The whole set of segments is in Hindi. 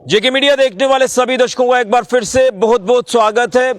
जेके मीडिया देखने वाले सभी दर्शकों का एक बार फिर से बहुत बहुत स्वागत है।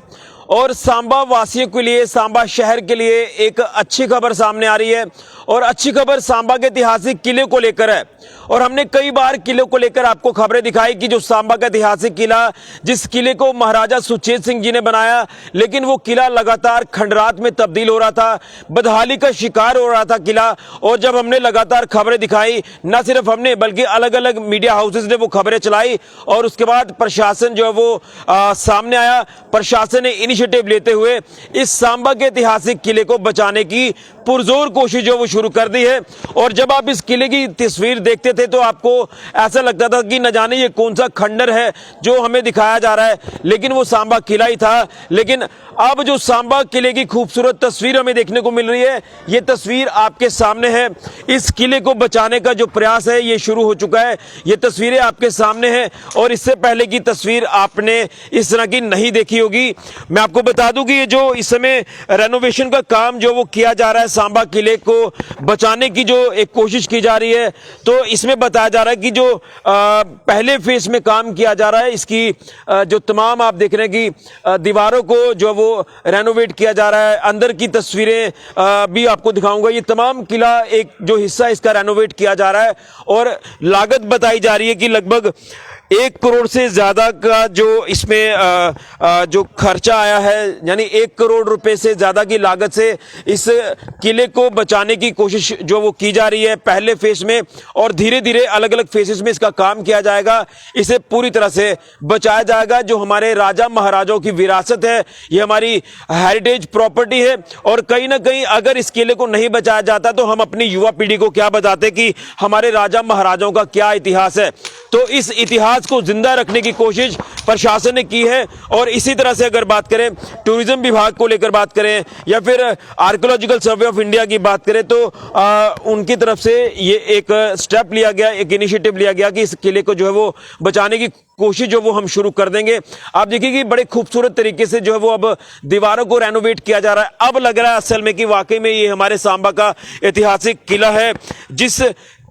और सांबा वासियों के लिए, सांबा शहर के लिए एक अच्छी खबर सामने आ रही है और अच्छी खबर सांबा के ऐतिहासिक किले को लेकर है। और हमने कई बार किले को लेकर आपको खबरें दिखाई कि जो सांबा का ऐतिहासिक किला, जिस किले को महाराजा सुचेत सिंह जी ने बनाया, लेकिन वो किला लगातार खंडरात में तब्दील हो रहा था, बदहाली का शिकार हो रहा था किला। और जब हमने लगातार खबरें दिखाई, न सिर्फ हमने बल्कि अलग अलग मीडिया हाउसेज ने वो खबरें चलाई और उसके बाद प्रशासन जो है वो सामने आया। प्रशासन ने इनिशिएटिव लेते हुए इस सांबा के ऐतिहासिक किले को बचाने की पुरजोर कोशिश जो वो शुरू कर दी है। और जब आप इस किले की तस्वीर देखते थे तो आपको ऐसा लगता था कि न जाने ये कौन सा खंडर है जो हमें दिखाया जा रहा है, लेकिन वो सांबा किला ही था। लेकिन अब जो सांबा किले की खूबसूरत तस्वीर हमें देखने को मिल रही है, ये तस्वीर आपके सामने है। इस किले को बचाने का जो प्रयास है ये शुरू हो चुका है। ये तस्वीरें आपके सामने हैं और इससे पहले की तस्वीर आपने इस तरह की नहीं देखी होगी। मैं आपको बता दूं कि ये जो इस समय रेनोवेशन का काम जो वो किया जा रहा है, सांबा किले को बचाने की जो एक कोशिश की जा रही है, तो इसमें बताया जा रहा है कि जो पहले फेज में काम किया जा रहा है, इसकी जो तमाम आप देख रहे हैं कि दीवारों को जो वो रेनोवेट किया जा रहा है। अंदर की तस्वीरें भी आपको दिखाऊंगा। ये तमाम किला एक जो हिस्सा इसका रेनोवेट किया जा रहा है और लागत बताई जा रही है कि लगभग 1 करोड़ से ज्यादा का जो इसमें जो खर्चा आया है, यानी 1 करोड़ रुपए से ज्यादा की लागत से इस किले को बचाने की कोशिश जो वो की जा रही है पहले फेज में। और धीरे धीरे अलग अलग फेजेस में इसका काम किया जाएगा, इसे पूरी तरह से बचाया जाएगा। जो हमारे राजा महाराजाओं की विरासत है, ये हमारी हेरिटेज प्रॉपर्टी है। और कहीं ना कहीं अगर इस किले को नहीं बचाया जाता तो हम अपनी युवा पीढ़ी को क्या बताते कि हमारे राजा महाराजाओं का क्या इतिहास है। तो इस इतिहास को जिंदा रखने की कोशिश प्रशासन ने की है। और इसी तरह से अगर बात करें टूरिज्म विभाग को लेकर बात करें या फिर आर्कियोलॉजिकल सर्वे ऑफ इंडिया की बात करें, तो उनकी तरफ से ये एक स्टेप लिया गया, एक इनिशिएटिव लिया गया कि इस किले को जो है वो बचाने की कोशिश जो वो हम शुरू कर देंगे। आप देखिए कि बड़े खूबसूरत तरीके से जो है वो अब दीवारों को रेनोवेट किया जा रहा है। अब लग रहा है असल में कि वाकई में ये हमारे सांबा का ऐतिहासिक किला है, जिस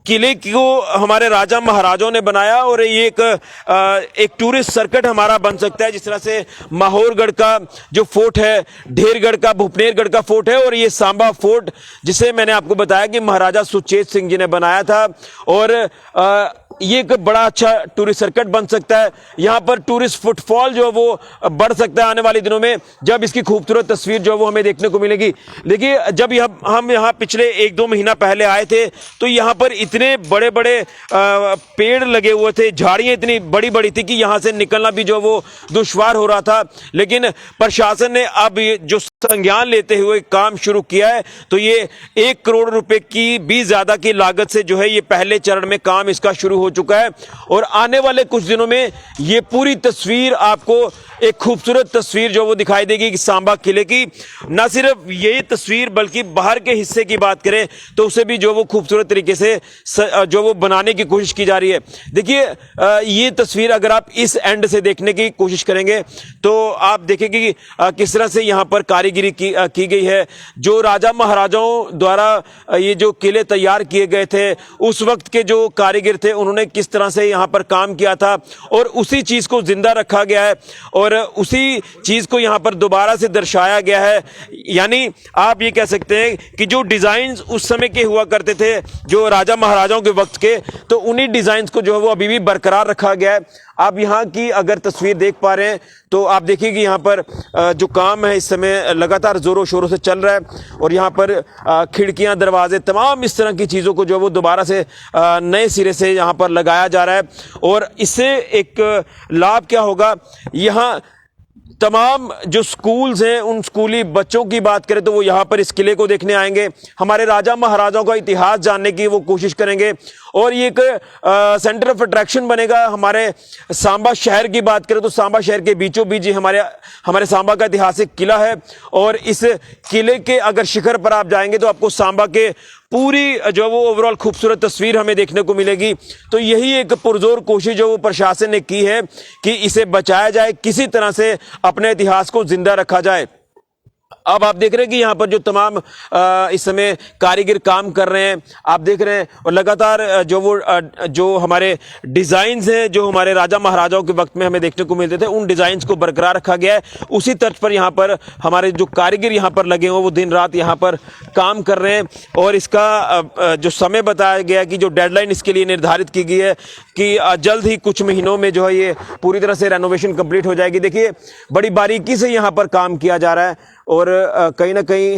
किले को हमारे राजा महाराजाओं ने बनाया। और ये एक टूरिस्ट सर्किट हमारा बन सकता है, जिस तरह से माहौरगढ़ का जो फोर्ट है, ढेरगढ़ का, भुपनेरगढ़ का फोर्ट है, और ये सांबा फोर्ट जिसे मैंने आपको बताया कि महाराजा सुचेत सिंह जी ने बनाया था। और ये एक बड़ा अच्छा टूरिस्ट सर्किट बन सकता है। यहाँ पर टूरिस्ट फुटफॉल जो वो बढ़ सकता है आने वाले दिनों में, जब इसकी खूबसूरत तस्वीर जो वो हमें देखने को मिलेगी। देखिए, जब हम यहाँ पिछले 1-2 महीना पहले आए थे तो यहाँ पर इतने बड़े बड़े पेड़ लगे हुए थे, झाड़ियाँ इतनी बड़ी बड़ी थी कि यहाँ से निकलना भी जो वो दुश्वार हो रहा था। लेकिन प्रशासन ने अब जो संज्ञान लेते हुए काम शुरू किया है, तो ये 1 करोड़ रुपए की भी ज्यादा की लागत से जो है ये पहले चरण में काम इसका शुरू हो चुका है। और आने वाले कुछ दिनों में ये पूरी तस्वीर आपको एक खूबसूरत तस्वीर जो वो दिखाई देगी कि सांबा किले की। ना सिर्फ ये तस्वीर बल्कि बाहर के हिस्से की बात करें तो उसे भी जो वो खूबसूरत तरीके से जो वो बनाने की कोशिश की जा रही है। देखिए, ये तस्वीर अगर आप इस एंड से देखने की कोशिश करेंगे तो आप देखेंगे कि किस तरह से यहां पर कारीगिरी की गई है। जो राजा महाराजाओं द्वारा ये जो किले तैयार किए गए थे, उस वक्त के जो कारीगर थे उन्होंने किस तरह से यहां पर काम किया था, और उसी चीज को जिंदा रखा गया है और उसी चीज को यहां पर दोबारा से दर्शाया गया है। यानी आप ये कह सकते हैं कि जो डिजाइन उस समय के हुआ करते थे, जो राजा महाराजाओं के वक्त के, तो उन्हीं डिजाइन को जो है वो अभी भी बरकरार रखा गया है। आप यहाँ की अगर तस्वीर देख पा रहे हैं तो आप देखिए कि यहाँ पर जो काम है इस समय लगातार जोरों शोरों से चल रहा है। और यहाँ पर खिड़कियां, दरवाजे, तमाम इस तरह की चीज़ों को जो वो दोबारा से नए सिरे से यहाँ पर लगाया जा रहा है। और इससे एक लाभ क्या होगा, यहाँ तमाम जो स्कूल्स हैं, उन स्कूली बच्चों की बात करें तो वो यहाँ पर इस किले को देखने आएंगे, हमारे राजा महाराजाओं का इतिहास जानने की वो कोशिश करेंगे। और ये एक सेंटर ऑफ अट्रैक्शन बनेगा। हमारे सांबा शहर की बात करें तो सांबा शहर के बीचों बीच हमारे सांबा का ऐतिहासिक किला है। और इस किले के अगर शिखर पर आप जाएंगे तो आपको सांबा के पूरी जो वो ओवरऑल खूबसूरत तस्वीर हमें देखने को मिलेगी। तो यही एक पुरजोर कोशिश जो वो प्रशासन ने की है कि इसे बचाया जाए, किसी तरह से अपने इतिहास को जिंदा रखा जाए। अब आप देख रहे हैं कि यहाँ पर जो तमाम इस समय कारीगर काम कर रहे हैं, आप देख रहे हैं, और लगातार जो हमारे डिजाइन्स हैं जो हमारे राजा महाराजाओं के वक्त में हमें देखने को मिलते थे, उन डिजाइन्स को बरकरार रखा गया है। उसी तर्ज पर यहाँ पर हमारे जो कारीगर यहाँ पर लगे हुए वो दिन रात यहाँ पर काम कर रहे हैं। और इसका जो समय बताया गया कि जो डेडलाइन इसके लिए निर्धारित की गई है कि जल्द ही कुछ महीनों में जो है ये पूरी तरह से रेनोवेशन कंप्लीट हो जाएगी। देखिए बड़ी बारीकी से यहाँ पर काम किया जा रहा है और कहीं ना कहीं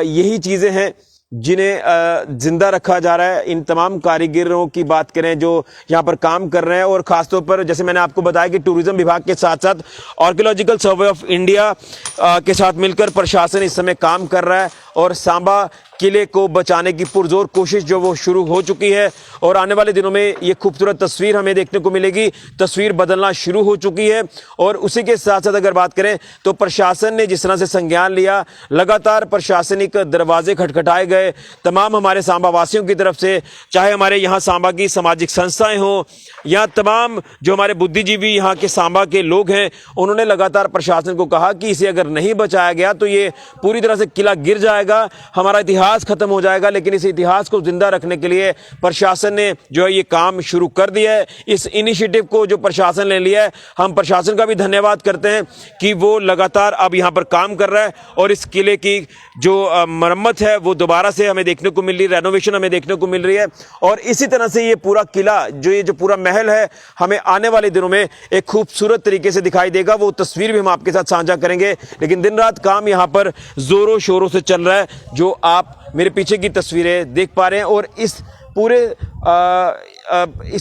यही चीज़ें हैं जिन्हें जिंदा रखा जा रहा है। इन तमाम कारीगरों की बात करें जो यहाँ पर काम कर रहे हैं, और ख़ासतौर पर जैसे मैंने आपको बताया कि टूरिज्म विभाग के साथ साथ आर्कियोलॉजिकल सर्वे ऑफ इंडिया के साथ मिलकर प्रशासन इस समय काम कर रहा है और सांबा किले को बचाने की पुरजोर कोशिश जो वो शुरू हो चुकी है। और आने वाले दिनों में ये खूबसूरत तस्वीर हमें देखने को मिलेगी, तस्वीर बदलना शुरू हो चुकी है। और उसी के साथ साथ अगर बात करें तो प्रशासन ने जिस तरह से संज्ञान लिया, लगातार प्रशासनिक दरवाजे खटखटाए गए तमाम हमारे सांबा वासियों की तरफ से, चाहे हमारे यहाँ सांबा की सामाजिक संस्थाएं हों या तमाम जो हमारे बुद्धिजीवी यहाँ के सांबा के लोग हैं, उन्होंने लगातार प्रशासन को कहा कि इसे अगर नहीं बचाया गया तो ये पूरी तरह से किला गिर जाएगा, हमारा इतिहास खत्म हो जाएगा। लेकिन इस इतिहास को जिंदा रखने के लिए प्रशासन ने जो है ये काम शुरू कर दिया है। इस इनिशिएटिव को जो प्रशासन ने लिया है, हम प्रशासन का भी धन्यवाद करते हैं कि वो लगातार अब यहाँ पर काम कर रहा है और इस किले की जो मरम्मत है वो दोबारा से हमें देखने को मिल रही है, रेनोवेशन हमें देखने को मिल रही है। और इसी तरह से ये पूरा किला जो पूरा महल है हमें आने वाले दिनों में एक खूबसूरत तरीके से दिखाई देगा। वो तस्वीर भी हम आपके साथ साझा करेंगे। लेकिन दिन रात काम यहाँ पर जोरों शोरों से चल रहा है, जो आप मेरे पीछे की तस्वीरें देख पा रहे हैं। और इस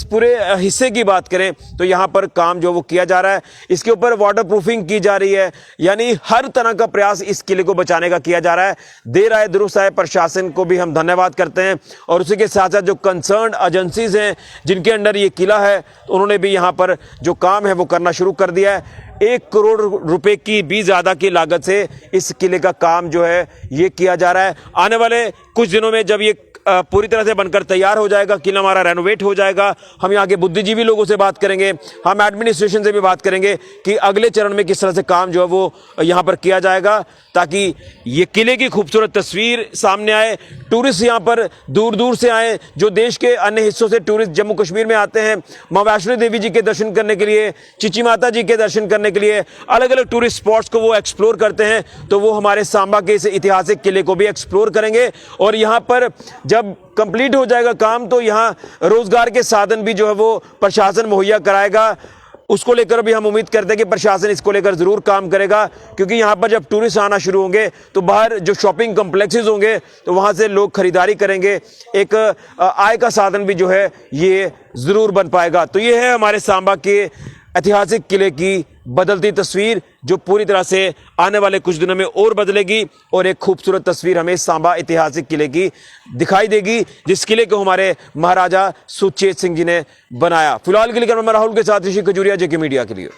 पूरे हिस्से की बात करें तो यहाँ पर काम जो वो किया जा रहा है, इसके ऊपर वाटर प्रूफिंग की जा रही है, यानी हर तरह का प्रयास इस किले को बचाने का किया जा रहा है। देर आए दुरुस्त आए, प्रशासन को भी हम धन्यवाद करते हैं। और उसी के साथ साथ जो कंसर्न एजेंसीज हैं जिनके अंडर ये किला है, उन्होंने भी यहाँ पर जो काम है वो करना शुरू कर दिया है। 1 करोड़ रुपए की भी ज्यादा की लागत से इस किले का काम जो है ये किया जा रहा है। आने वाले कुछ दिनों में जब ये पूरी तरह से बनकर तैयार हो जाएगा, किला हमारा रेनोवेट हो जाएगा, हम यहाँ के बुद्धिजीवी लोगों से बात करेंगे, हम एडमिनिस्ट्रेशन से भी बात करेंगे कि अगले चरण में किस तरह से काम जो है वो यहाँ पर किया जाएगा, ताकि ये किले की खूबसूरत तस्वीर सामने आए। टूरिस्ट यहाँ पर दूर दूर से आए, जो देश के अन्य हिस्सों से टूरिस्ट जम्मू कश्मीर में आते हैं माँ वैष्णो देवी जी के दर्शन करने के लिए, चिची माता जी के दर्शन करने के लिए, अलग अलग टूरिस्ट स्पॉट्स को वो एक्सप्लोर करते हैं, तो वो हमारे सांबा के इस ऐतिहासिक किले को भी एक्सप्लोर करेंगे। और यहाँ पर जब कंप्लीट हो जाएगा काम तो यहाँ रोजगार के साधन भी जो है वो प्रशासन मुहैया कराएगा। उसको लेकर भी हम उम्मीद करते हैं कि प्रशासन इसको लेकर जरूर काम करेगा, क्योंकि यहाँ पर जब टूरिस्ट आना शुरू होंगे तो बाहर जो शॉपिंग कॉम्प्लेक्सेस होंगे तो वहाँ से लोग खरीदारी करेंगे, एक आय का साधन भी जो है ये जरूर बन पाएगा। तो ये है हमारे सांबा के ऐतिहासिक किले की बदलती तस्वीर, जो पूरी तरह से आने वाले कुछ दिनों में और बदलेगी और एक खूबसूरत तस्वीर हमें सांबा ऐतिहासिक किले की दिखाई देगी, जिस किले को हमारे महाराजा सुचेत सिंह जी ने बनाया। फिलहाल के लिए मैं राहुल के साथ ऋषि खजूरिया, जेके मीडिया के लिए।